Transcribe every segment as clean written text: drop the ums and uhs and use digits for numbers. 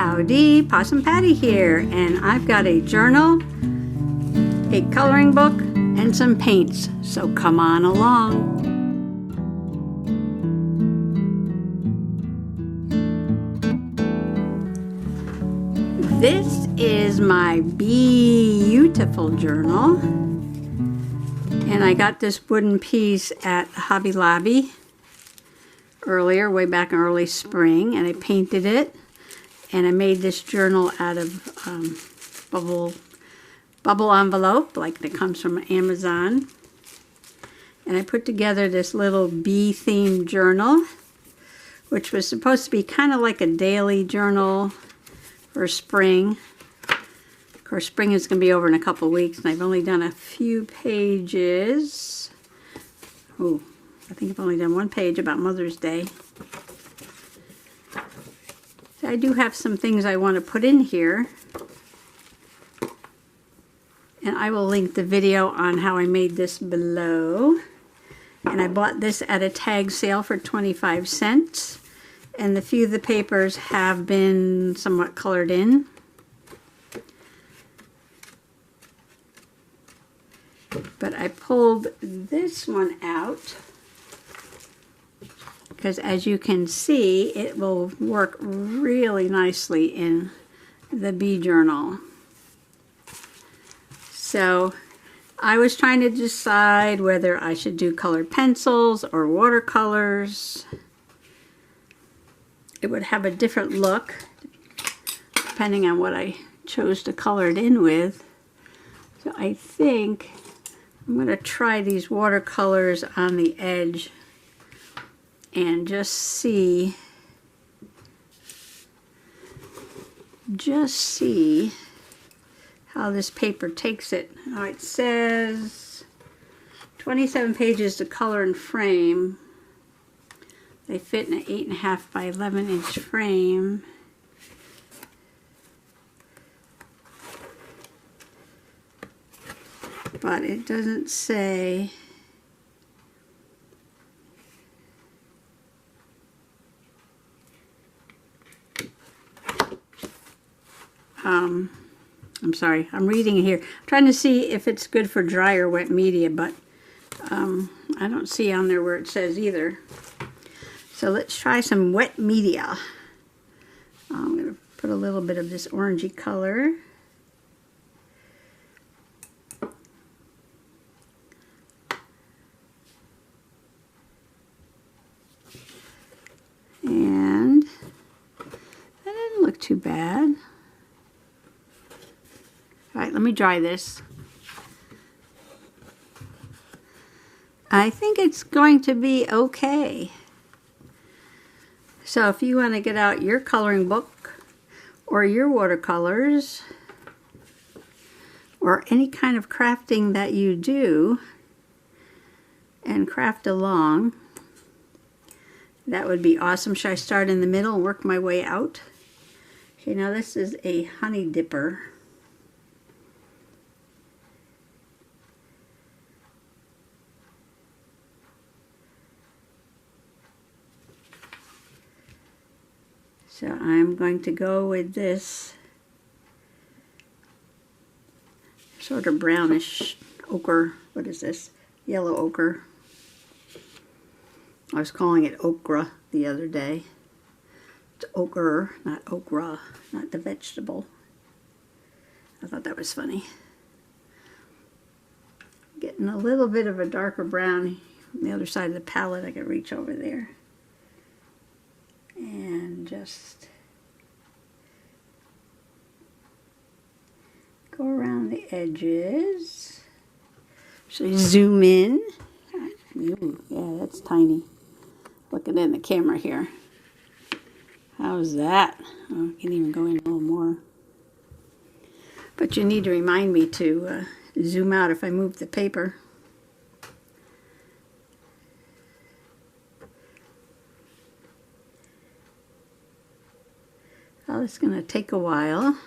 Howdy, Possum Patty here, and I've got a journal, a coloring book, and some paints, so come on along. This is my Bee-u-tiful journal, and I got this wooden piece at Hobby Lobby earlier, way back in early spring, and I painted it. And I made this journal out of bubble envelope, like that comes from Amazon. And I put together this little bee-themed journal, which was supposed to be kind of like a daily journal for spring. Of course, spring is going to be over in a couple of weeks, and I've only done a few pages. Oh, I think I've only done one page about Mother's Day. I do have some things I want to put in here, and I will link the video on how I made this below. And I bought this at a tag sale for 25 cents, and the few of the papers have been somewhat colored in. But I pulled this one out because, as you can see, it will work really nicely in the bee journal. So I was trying to decide whether I should do colored pencils or watercolors. It would have a different look depending on what I chose to color it in with. So I think I'm going to try these watercolors on the edge and just see how this paper takes it. Now it says 27 pages to color and frame. They fit in an 8.5 by 11 inch frame. But it doesn't say I'm sorry, I'm reading it here. I'm trying to see if it's good for dry or wet media, but I don't see on there where it says either. So let's try some wet media. I'm going to put a little bit of this orangey color. And that didn't look too bad. All right, let me dry this. I think it's going to be okay. So if you want to get out your coloring book or your watercolors or any kind of crafting that you do and craft along, that would be awesome. Should I start in the middle and work my way out? Okay, now this is a honey dipper. So I'm going to go with this sort of brownish ochre. What is this? Yellow ochre. I was calling it okra the other day. It's ochre, not okra, not the vegetable. I thought that was funny. Getting a little bit of a darker brown on the other side of the palette. I could reach over there. And just go around the edges. So zoom in. Ooh, yeah, that's tiny. Looking in the camera here. How's that? Oh, I can even go in a little more. But you need to remind me to zoom out if I move the paper. Well, it's going to take a while.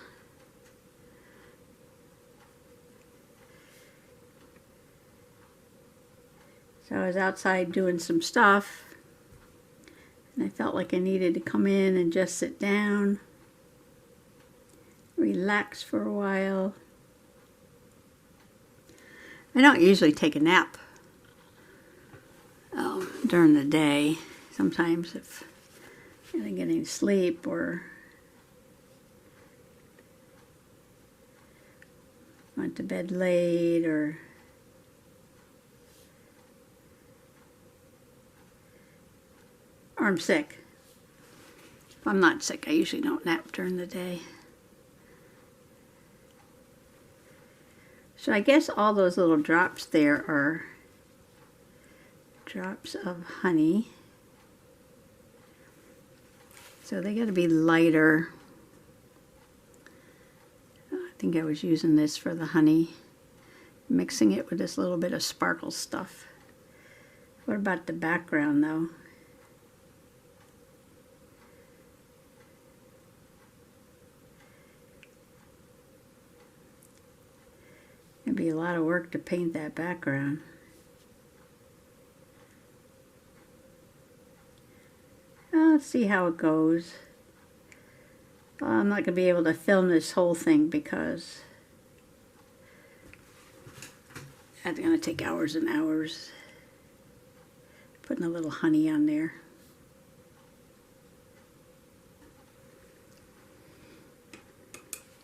So I was outside doing some stuff, and I felt like I needed to come in and just sit down. relax for a while. I don't usually take a nap during the day. Sometimes if I didn't get any sleep or went to bed late or I'm sick. If I'm not sick, I usually don't nap during the day. So I guess all those little drops there are drops of honey. So they got to be lighter. I think I was using this for the honey, mixing it with this little bit of sparkle stuff. What about the background though? It'd be a lot of work to paint that background. Let's see how it goes. I'm not going to be able to film this whole thing because that's going to take hours and hours. Putting a little honey on there.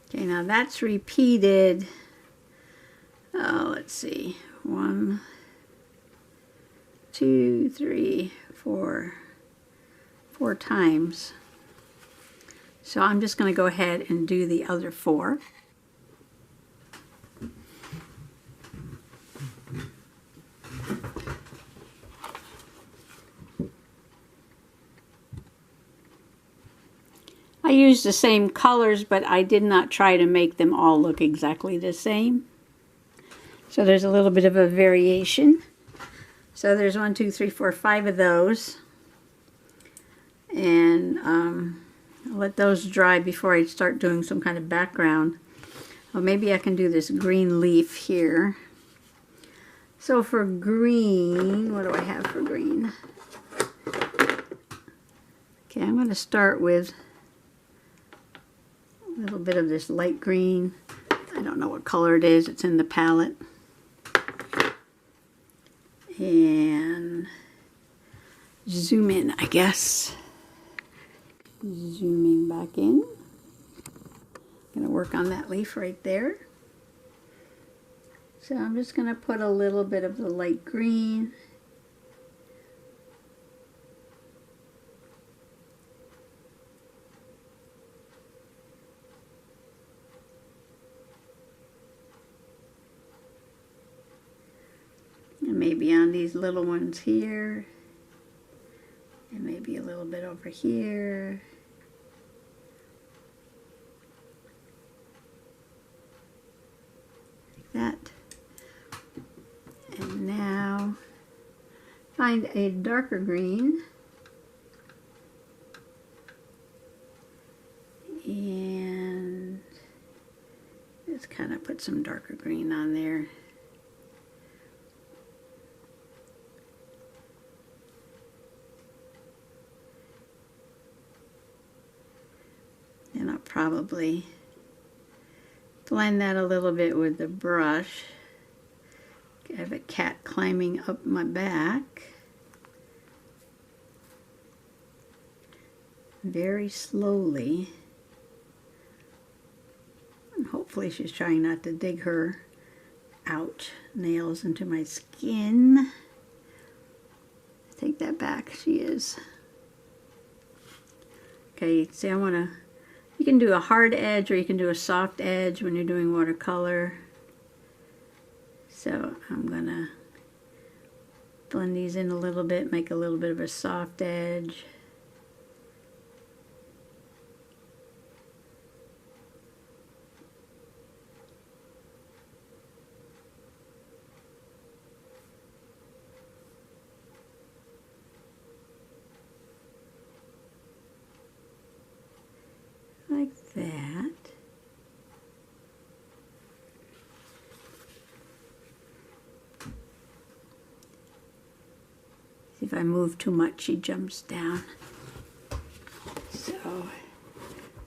Okay, now that's repeated. Oh, let's see. 1, 2, 3, 4 times. So I'm just going to go ahead and do the other 4. I used the same colors, but I did not try to make them all look exactly the same. So there's a little bit of a variation. So there's 1, 2, 3, 4, 5 of those. And I'll let those dry before I start doing some kind of background. Well, maybe I can do this green leaf here. So for green, what do I have for green? Okay, I'm going to start with a little bit of this light green. I don't know what color it is. It's in the palette. And zoom in, I guess. Zooming back in. Going to work on that leaf right there. So I'm just going to put a little bit of the light green. And maybe on these little ones here. And maybe a little bit over here. Like that. And now find a darker green. And just kind of put some darker green on there. And I'll probably blend that a little bit with the brush. I have a cat climbing up my back. Very slowly. And hopefully she's trying not to dig her, ouch, nails into my skin. Take that back, she is. Okay, see I want to, you can do a hard edge or you can do a soft edge when you're doing watercolor. So I'm going to blend these in a little bit, make a little bit of a soft edge. Like that. See if I move too much, she jumps down. So,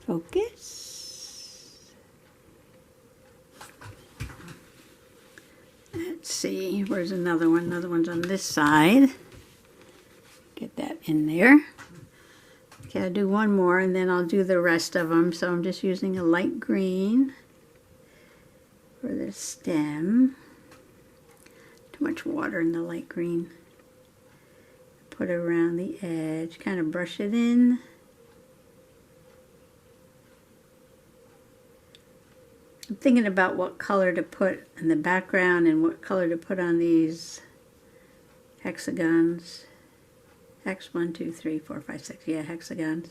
focus. where's another one? Another one's on this side. Get that in there. Okay, I'll do one more and then I'll do the rest of them. So I'm just using a light green for the stem. Too much water in the light green. Put it around the edge, kind of brush it in. I'm thinking about what color to put in the background and what color to put on these hexagons. Hex 1, 2, 3, 4, 5, 6. Yeah, hexagons.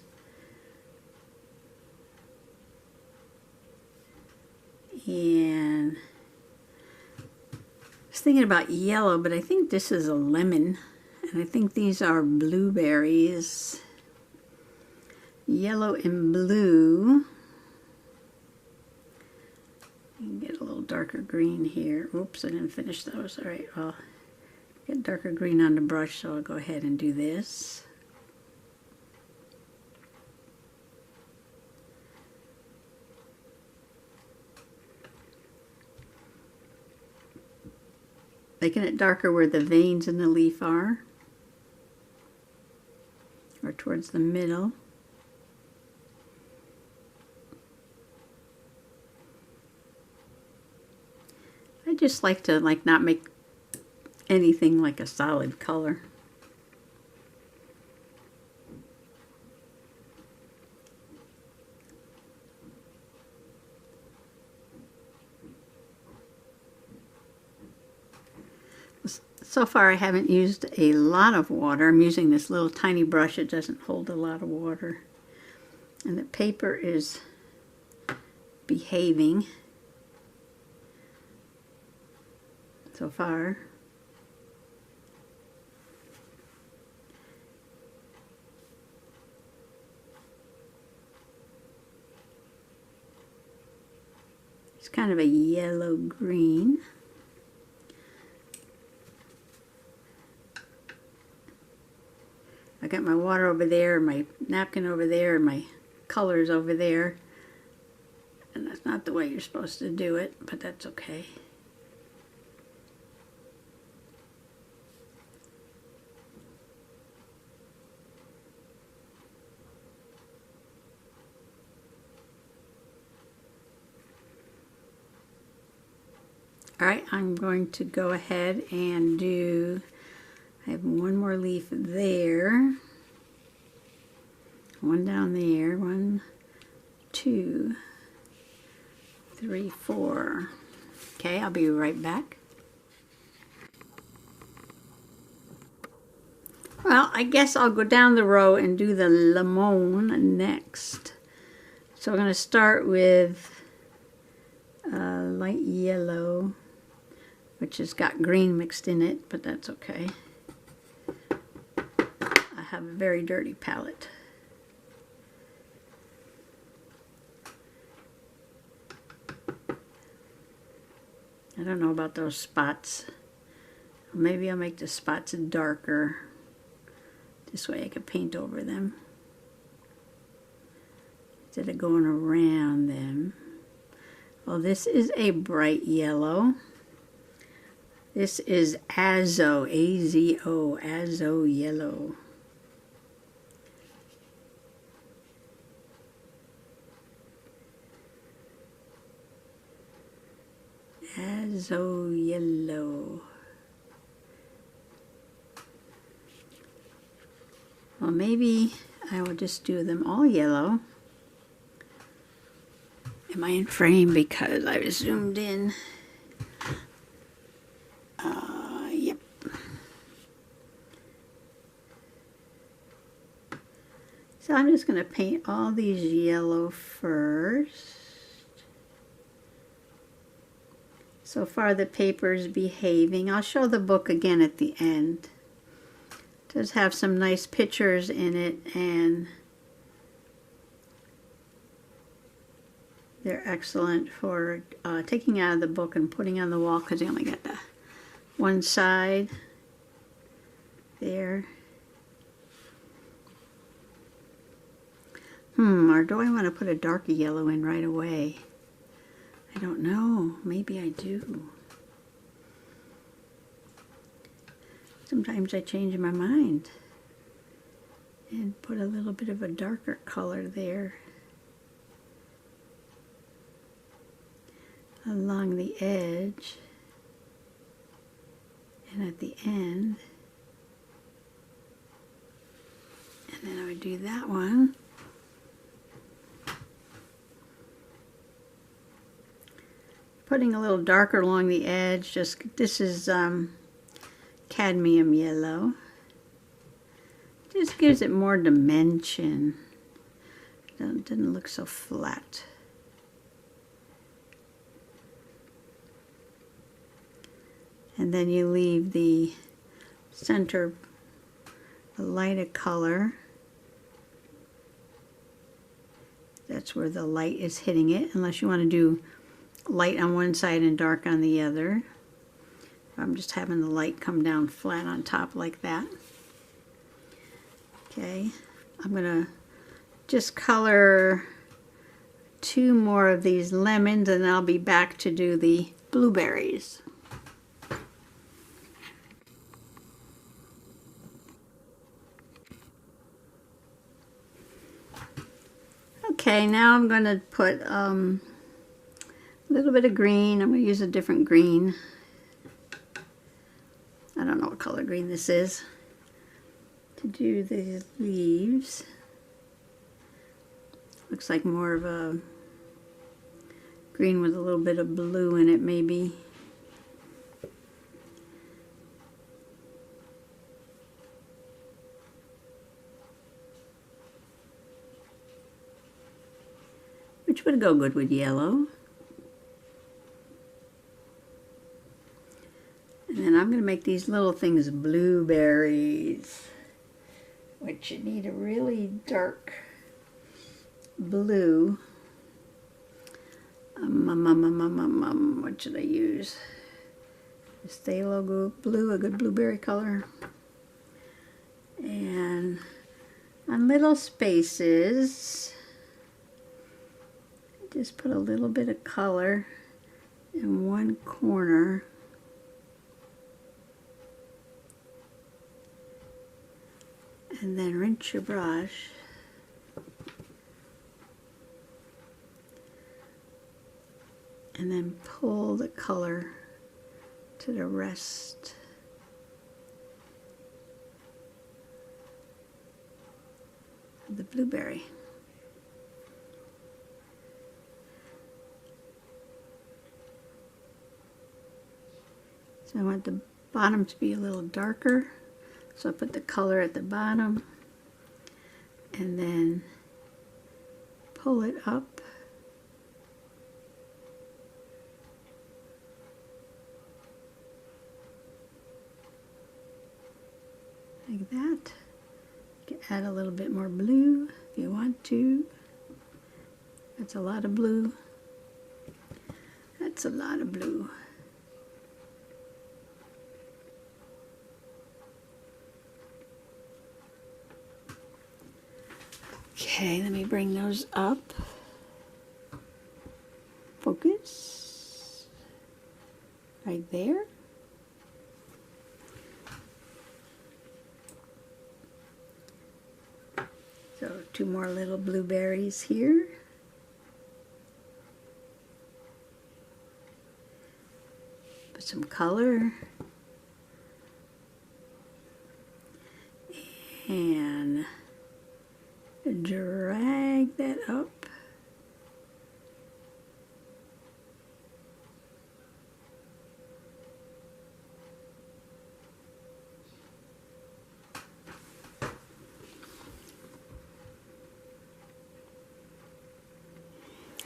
And I was thinking about yellow, but I think this is a lemon. And I think these are blueberries. Yellow and blue. You can get a little darker green here. Oops, I didn't finish those. All right, well, get darker green on the brush, so I'll go ahead and do this. Making it darker where the veins in the leaf are, or towards the middle. I just like to not make anything like a solid color. So far I haven't used a lot of water. I'm using this little tiny brush. It doesn't hold a lot of water. And the paper is behaving so far. It's kind of a yellow-green. I got my water over there, my napkin over there, and my colors over there. And that's not the way you're supposed to do it, but that's okay. All right, I'm going to go ahead and do, I have one more leaf there, one down there, 1, 2, 3, 4. Okay, I'll be right back. Well, I guess I'll go down the row and do the lemon next. So we're going to start with light yellow, which has got green mixed in it, but that's okay. I have a very dirty palette. I don't know about those spots. Maybe I'll make the spots darker. This way I can paint over them instead of going around them. Well, this is a bright yellow. This is Azo, A-Z-O, Azo yellow. Azo yellow. Well, maybe I will just do them all yellow. Am I in frame because I was zoomed in? Yep. So I'm just going to paint all these yellow first. So far the paper's behaving. I'll show the book again at the end. It does have some nice pictures in it, and they're excellent for taking out of the book and putting on the wall, because you only got the one side there. Or do I want to put a darker yellow in right away? I don't know. Maybe I do. Sometimes I change my mind and put a little bit of a darker color there along the edge and at the end. And then I would do that one. Putting a little darker along the edge, this is cadmium yellow. Just gives it more dimension. Doesn't look so flat. And then you leave the center a lighter color. That's where the light is hitting it, unless you want to do light on one side and dark on the other. I'm just having the light come down flat on top like that. Okay, I'm gonna just color 2 more of these lemons and I'll be back to do the blueberries. Okay, now I'm going to put a little bit of green. I'm going to use a different green. I don't know what color green this is. To do these leaves. Looks like more of a green with a little bit of blue in it maybe. Which would go good with yellow. And then I'm going to make these little things blueberries, which you need a really dark blue. What should I use? Is phthalo blue a good blueberry color? And on little spaces, just put a little bit of color in one corner. And then rinse your brush. And then pull the color to the rest of the blueberry. So I want the bottom to be a little darker, so I put the color at the bottom and then pull it up like that. You can add a little bit more blue if you want to. That's a lot of blue. That's a lot of blue. Okay, let me bring those up. Focus. Right there. So 2 more little blueberries here. Put some color. And drag that up.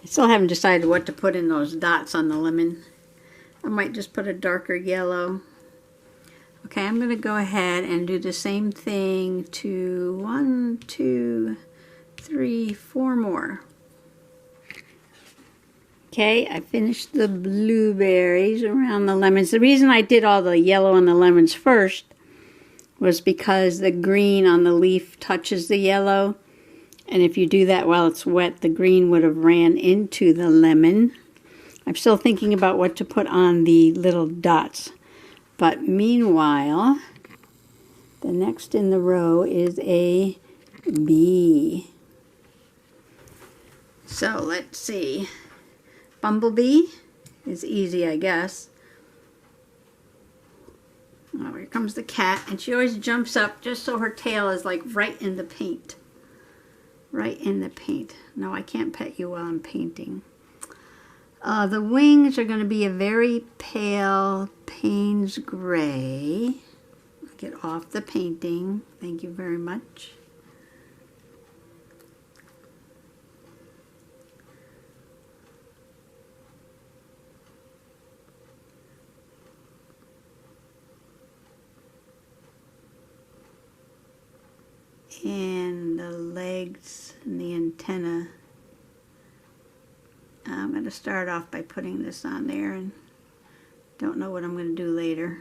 I still haven't decided what to put in those dots on the lemon. I might just put a darker yellow. Okay, I'm going to go ahead and do the same thing to 1, 2, 3, 4 more. Okay, I finished the blueberries around the lemons. The reason I did all the yellow on the lemons first was because the green on the leaf touches the yellow. And if you do that while it's wet, the green would have ran into the lemon. I'm still thinking about what to put on the little dots. But meanwhile, The next in the row is a bee. So let's see. Bumblebee is easy, I guess. Oh, here comes the cat, and she always jumps up just so her tail is like right in the paint. Right in the paint. No, I can't pet you while I'm painting. The wings are going to be a very pale Payne's gray. Get off the painting. Thank you very much. And the legs and the antenna. I'm going to start off by putting this on there and don't know what I'm going to do later.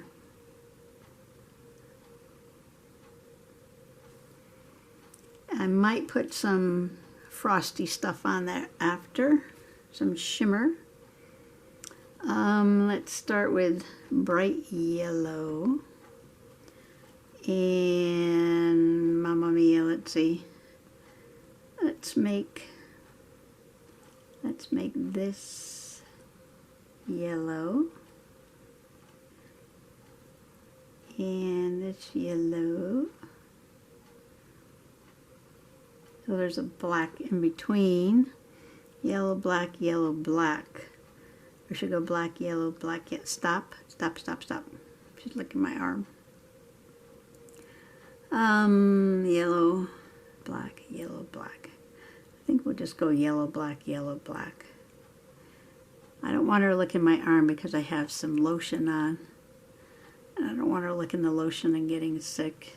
I might put some frosty stuff on that after, some shimmer. Let's start with bright yellow. And Mamma Mia, let's see. Let's make this yellow. And this yellow. So there's a black in between. Yellow, black, yellow, black. We should go black, yellow, black, yet stop. Stop, stop, stop. She's licking my arm. Yellow, black, yellow, black. I think we'll just go yellow, black, yellow, black. I don't want her licking my arm because I have some lotion on. And I don't want her licking the lotion and getting sick.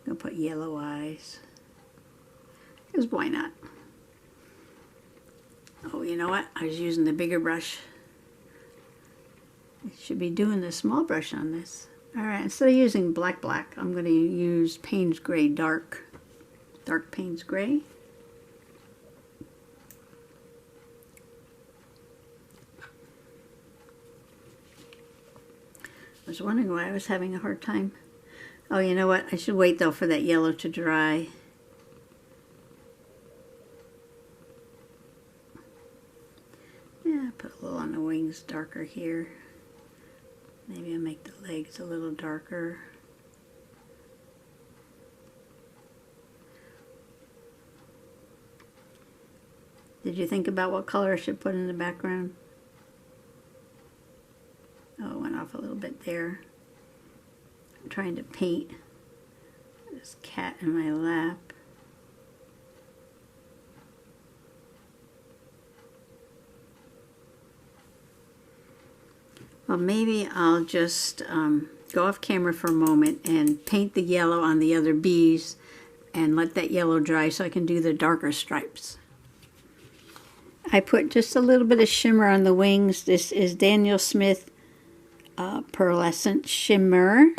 I'll put yellow eyes. Because why not? Oh, you know what? I was using the bigger brush. I should be doing the small brush on this. Alright, instead of using black, I'm going to use Payne's Gray Dark. Dark Payne's Gray. I was wondering why I was having a hard time. Oh, you know what? I should wait, though, for that yellow to dry. Yeah, put a little on the wings darker here. Maybe I'll make the legs a little darker. Did you think about what color I should put in the background? Oh, it went off a little bit there. I'm trying to paint this cat in my lap. Well, maybe I'll just go off camera for a moment and paint the yellow on the other bees and let that yellow dry so I can do the darker stripes. I put just a little bit of shimmer on the wings. This is Daniel Smith Pearlescent Shimmer.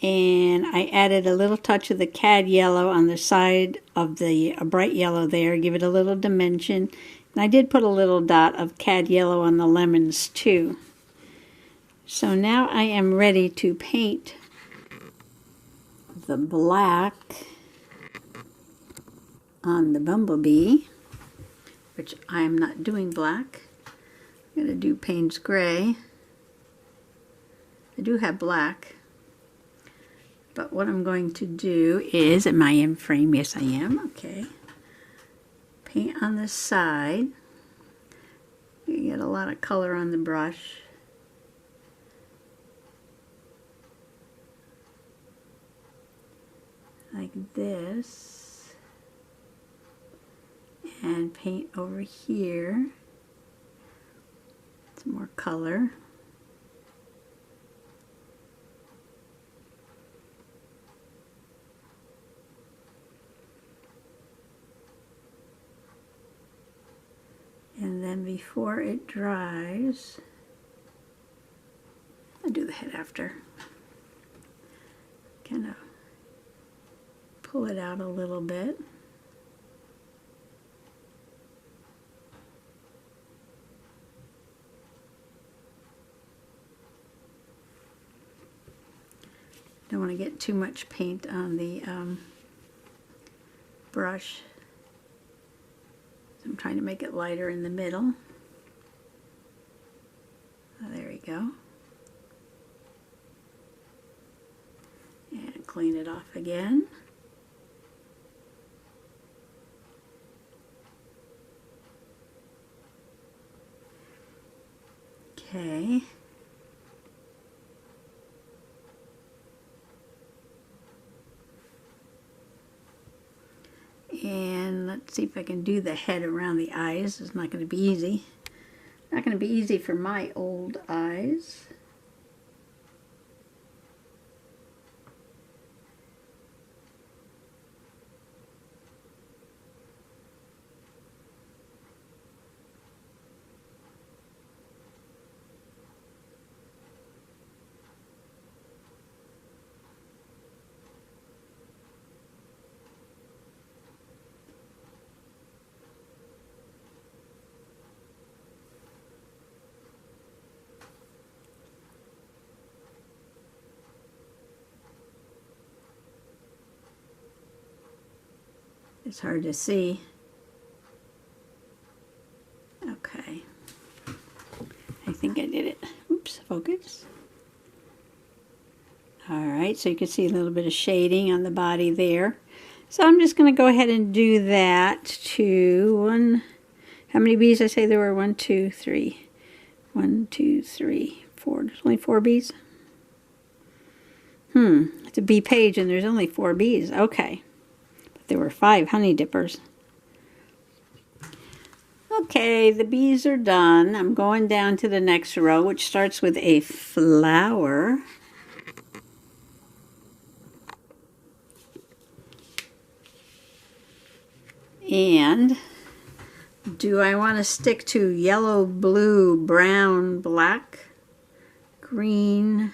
And I added a little touch of the cad yellow on the side of the bright yellow there, give it a little dimension. And I did put a little dot of cad yellow on the lemons too. So now I am ready to paint the black on the bumblebee, which I'm not doing black. I'm going to do Payne's Gray. I do have black. But what I'm going to do is, am I in frame? Yes, I am. Okay. Paint on the side. You get a lot of color on the brush. Like this. And paint over here. Some more color. And then before it dries, I'll do the head after. Kind of pull it out a little bit. Don't want to get too much paint on the brush. So I'm trying to make it lighter in the middle. Oh, there we go. And clean it off again. Okay. And let's see if I can do the head around the eyes. It's not going to be easy. Not going to be easy for my old eyes. It's hard to see. Okay. I think I did it. Oops, focus. Alright, so you can see a little bit of shading on the body there. So I'm just going to go ahead and do that to one. How many bees? I say there were 1, 2, 3. 1, 2, 3, 4. There's only 4 bees? It's a bee page and there's only 4 bees. Okay. There were 5 honey dippers. Okay, the bees are done. I'm going down to the next row, which starts with a flower. And do I want to stick to yellow, blue, brown, black, green?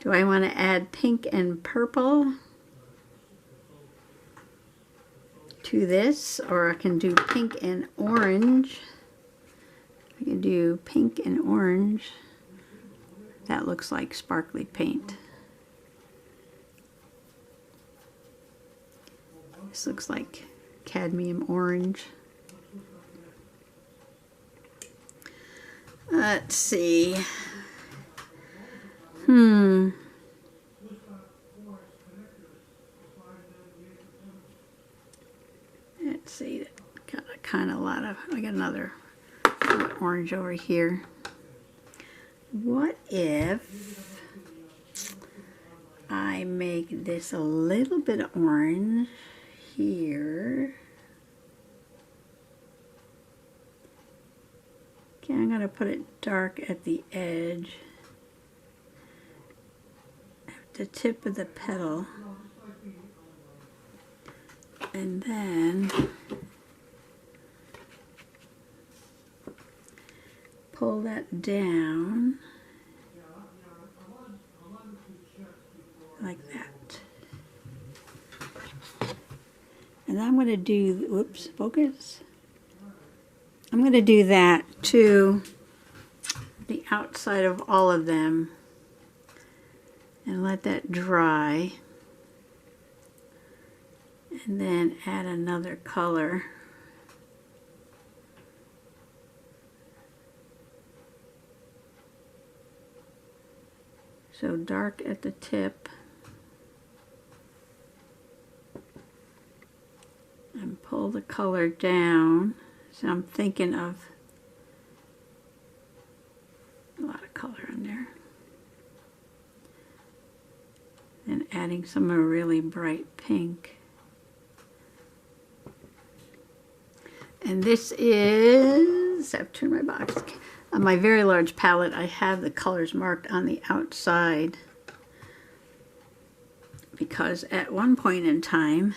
Do I want to add pink and purple to this, or I can do pink and orange? I can do pink and orange. That looks like sparkly paint. This looks like cadmium orange. Let's see. Let's see, got a kind of lot of, I got another orange over here. What if I make this a little bit of orange here? Okay, I'm going to put it dark at the edge, at the tip of the petal. And then pull that down like that. And I'm going to do, whoops, focus. I'm going to do that to the outside of all of them and let that dry. And then add another color. So dark at the tip. And pull the color down. So I'm thinking of a lot of color in there. And adding some of a really bright pink. And this is, I've turned my box. On my very large palette, I have the colors marked on the outside because at one point in time,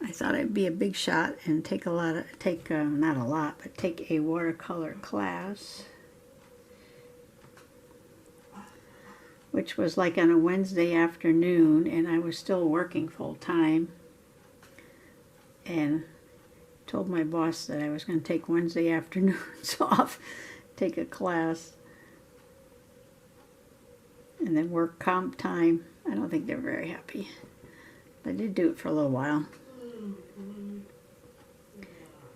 I thought I'd be a big shot and take not a lot, but take a watercolor class, which was like on a Wednesday afternoon, and I was still working full time, and told my boss that I was going to take Wednesday afternoons off, take a class. And And then work comp time. I don't think they're very happy. I did do it for a little while.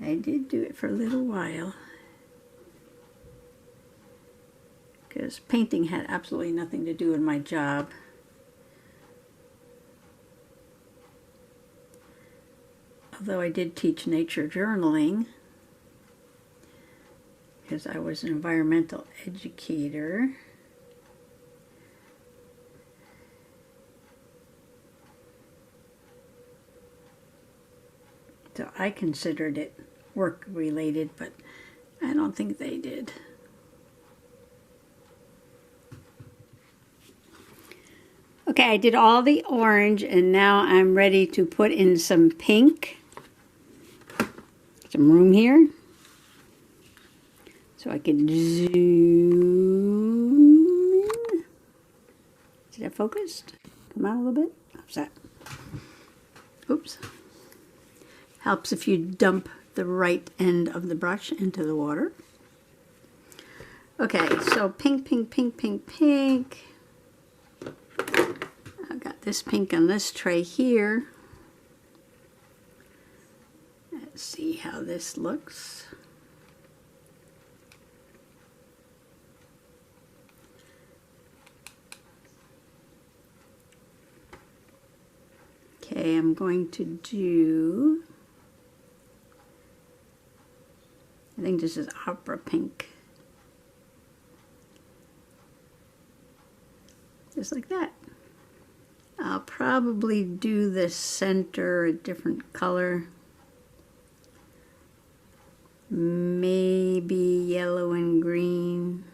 I did do it for a little while. Because painting had absolutely nothing to do with my job. Although I did teach nature journaling, because I was an environmental educator. So I considered it work related, but I don't think they did. Okay, I did all the orange and now I'm ready to put in some pink. Some room here. So I can zoom in. Is that focused? Come out a little bit. How's that? Oops. Helps if you dump the right end of the brush into the water. Okay, so pink, pink, pink, pink, pink. I've got this pink on this tray here. Let's see how this looks. Okay, I'm going to do, I think this is opera pink. Just like that. I'll probably do the center a different color. Maybe yellow and green.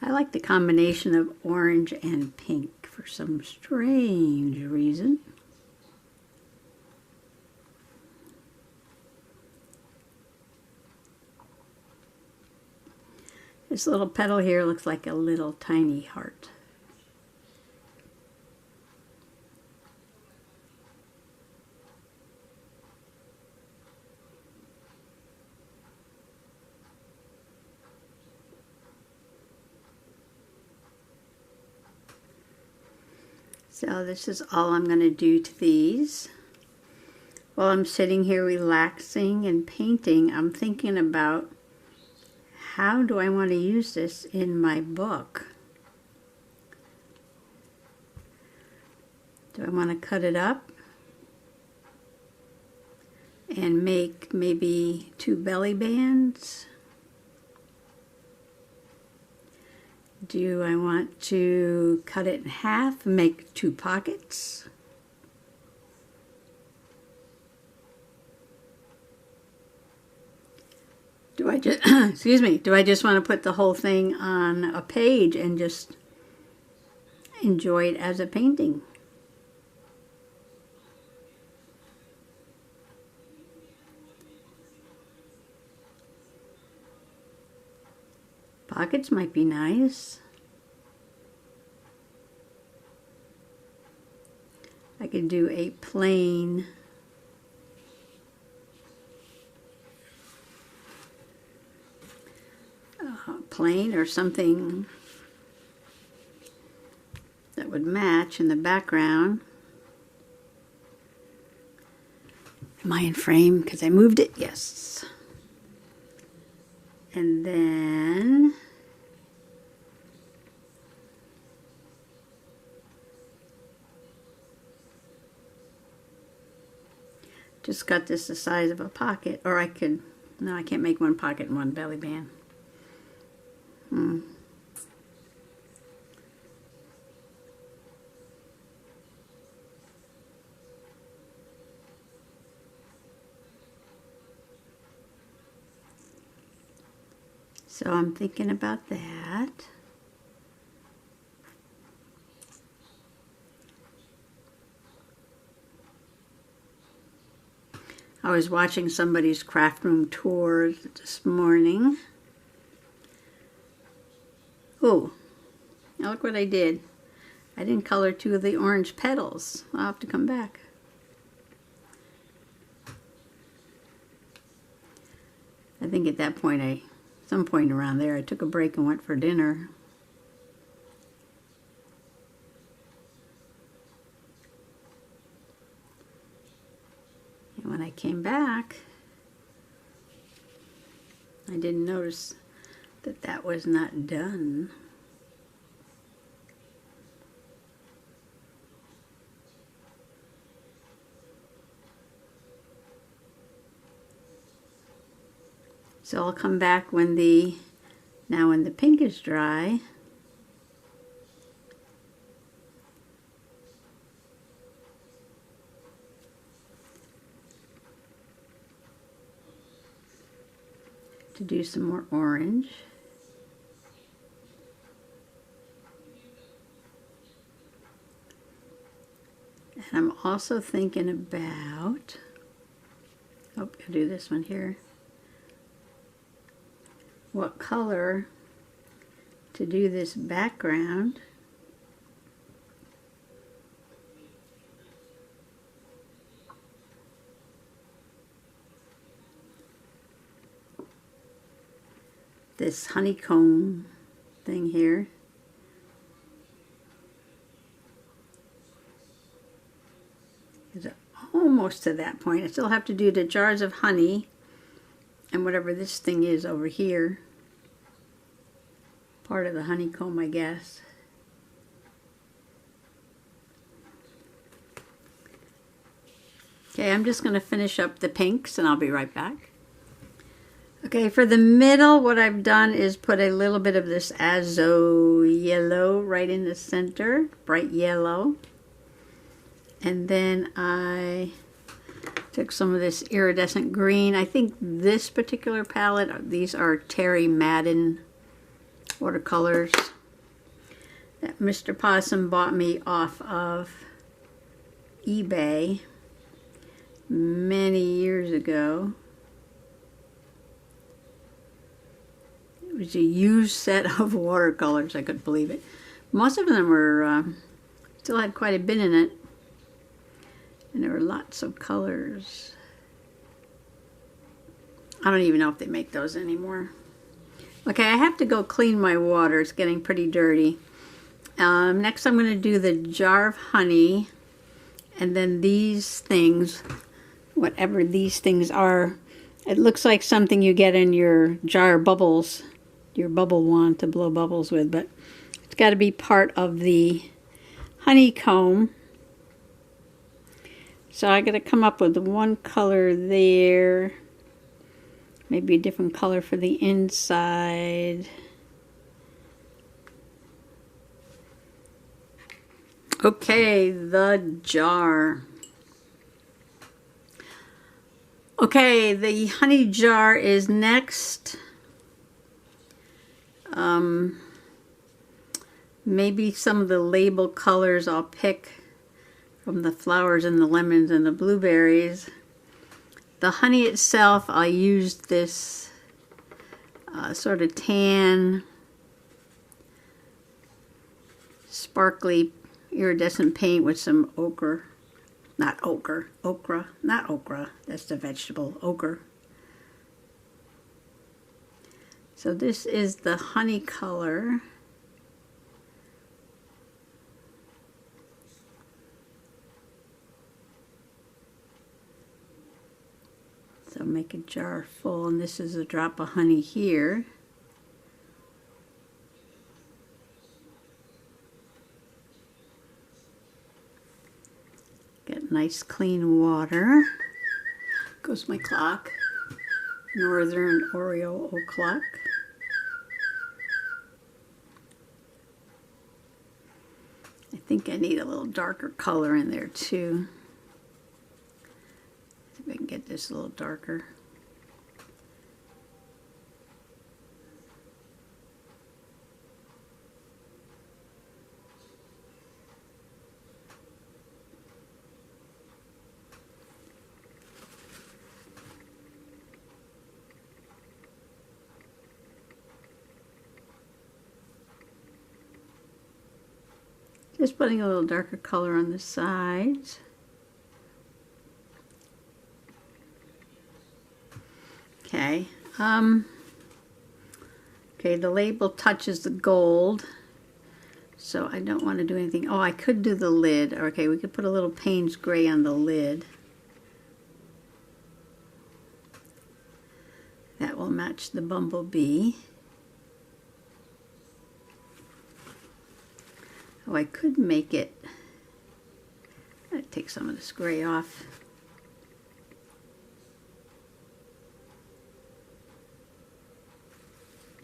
I like the combination of orange and pink for some strange reason. This little petal here looks like a little tiny heart. So this is all I'm going to do to these. While I'm sitting here relaxing and painting, I'm thinking about how do I want to use this in my book? Do I want to cut it up and make maybe 2 belly bands? Do I want to cut it in half and make 2 pockets? Do I just, excuse me, do I just want to put the whole thing on a page and just enjoy it as a painting? Pockets might be nice. I could do a plain or something that would match in the background. Am I in frame? Because I moved it? Yes. And then just cut this the size of a pocket, or I could, no, I can't make 1 pocket and 1 belly band. So I'm thinking about that. I was watching somebody's craft room tour this morning. Oh, now look what I did. I didn't color 2 of the orange petals. I'll have to come back. think at that point, some point around there, I took a break and went for dinner. And when I came back, I didn't notice that that was not done. So I'll come back when the pink is dry. To do some more orange. And I'm also thinking about, I'll do this one here. What color to do this background. This honeycomb thing here. Is almost to that point. I still have to do the jars of honey and whatever this thing is over here. Part of the honeycomb, I guess. Okay, I'm just going to finish up the pinks and I'll be right back. Okay, for the middle, what I've done is put a little bit of this azo yellow right in the center, bright yellow. And then I took some of this iridescent green. I think this particular palette, these are Terry Madden watercolors that Mr. Possum bought me off of eBay many years ago. It was a used set of watercolors. I couldn't believe it. Most of them were still had quite a bit in it, and there were lots of colors. I don't even know if they make those anymore. Okay, I have to go clean my water. It's getting pretty dirty. Next I'm going to do the jar of honey, and then these things, whatever these things are. It looks like something you get in your jar of bubbles, your bubble wand to blow bubbles with, but it's got to be part of the honeycomb. So I got to come up with one color there, maybe a different color for the inside. Okay, the jar. Okay, the honey jar is next. Maybe some of the label colors I'll pick from the flowers and the lemons and the blueberries. The honey itself, I used this sort of tan, sparkly, iridescent paint with some ochre. Not ochre, okra, not okra, that's the vegetable, ochre. So this is the honey color. So make a jar full, and this is a drop of honey here. Get nice clean water. Goes my clock. Northern Oreo o'clock. I think I need a little darker color in there too. See if I can get this a little darker. Just putting a little darker color on the sides. Okay, Okay, the label touches the gold, so I don't want to do anything. Oh, I could do the lid. Okay, we could put a little Payne's Gray on the lid. That will match the bumblebee. Oh, I could make it. I'd take some of this gray off.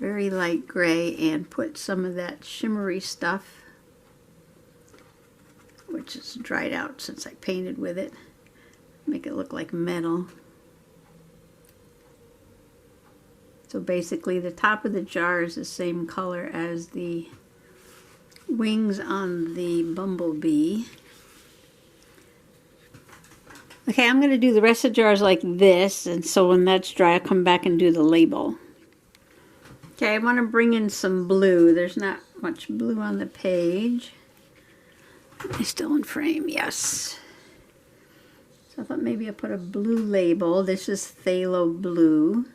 Very light gray, and put some of that shimmery stuff, which is dried out since I painted with it. Make it look like metal. So basically the top of the jar is the same color as the wings on the bumblebee. Okay, I'm going to do the rest of the jars like this, and so when that's dry I'll come back and do the label. Okay, I want to bring in some blue. There's not much blue on the page. Am I still in frame? Yes. So I thought maybe I'll put a blue label. This is phthalo blue.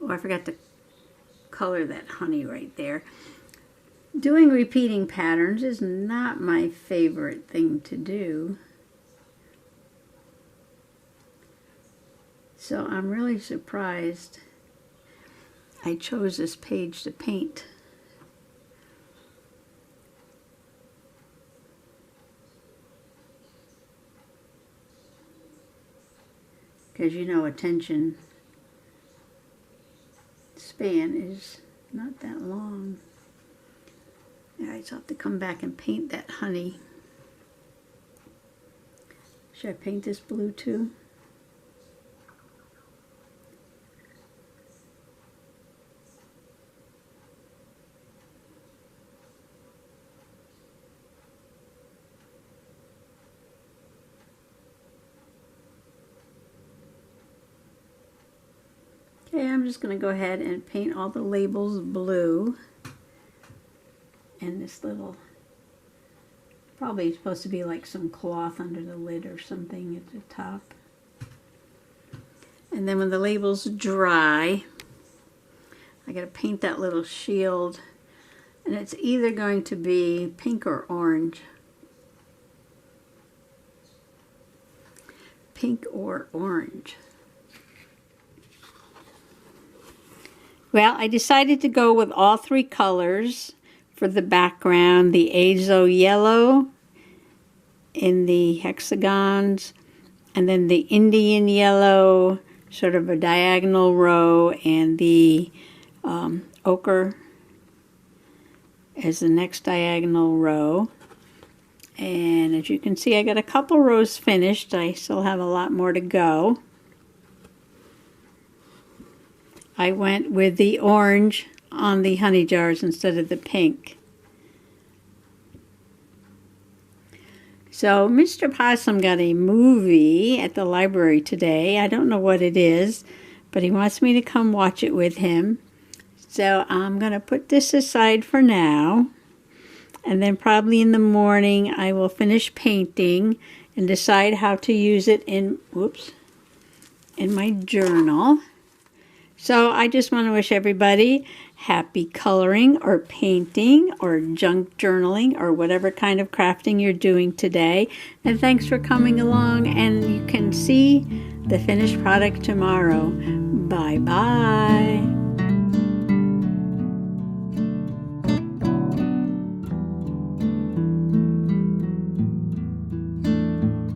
Oh, I forgot to color that honey right there. Doing repeating patterns is not my favorite thing to do. So I'm really surprised I chose this page to paint. Because you know, attention span is not that long. Alright, so I'll have to come back and paint that honey. Should I paint this blue too? Okay, I'm just going to go ahead and paint all the labels blue. And this little, probably supposed to be like some cloth under the lid or something at the top. And then when the label's dry, I got to paint that little shield. And it's either going to be pink or orange. Pink or orange. Well, I decided to go with all three colors for the background. The azo yellow in the hexagons, and then the Indian yellow, sort of a diagonal row, and the ochre as the next diagonal row. And as you can see, I got a couple rows finished. I still have a lot more to go. I went with the orange on the honey jars instead of the pink. So Mr. Possum got a movie at the library today. I don't know what it is, but he wants me to come watch it with him. So I'm going to put this aside for now. And then probably in the morning I will finish painting and decide how to use it in my journal. So I just want to wish everybody happy coloring or painting or junk journaling or whatever kind of crafting you're doing today. And thanks for coming along, and you can see the finished product tomorrow. Bye-bye.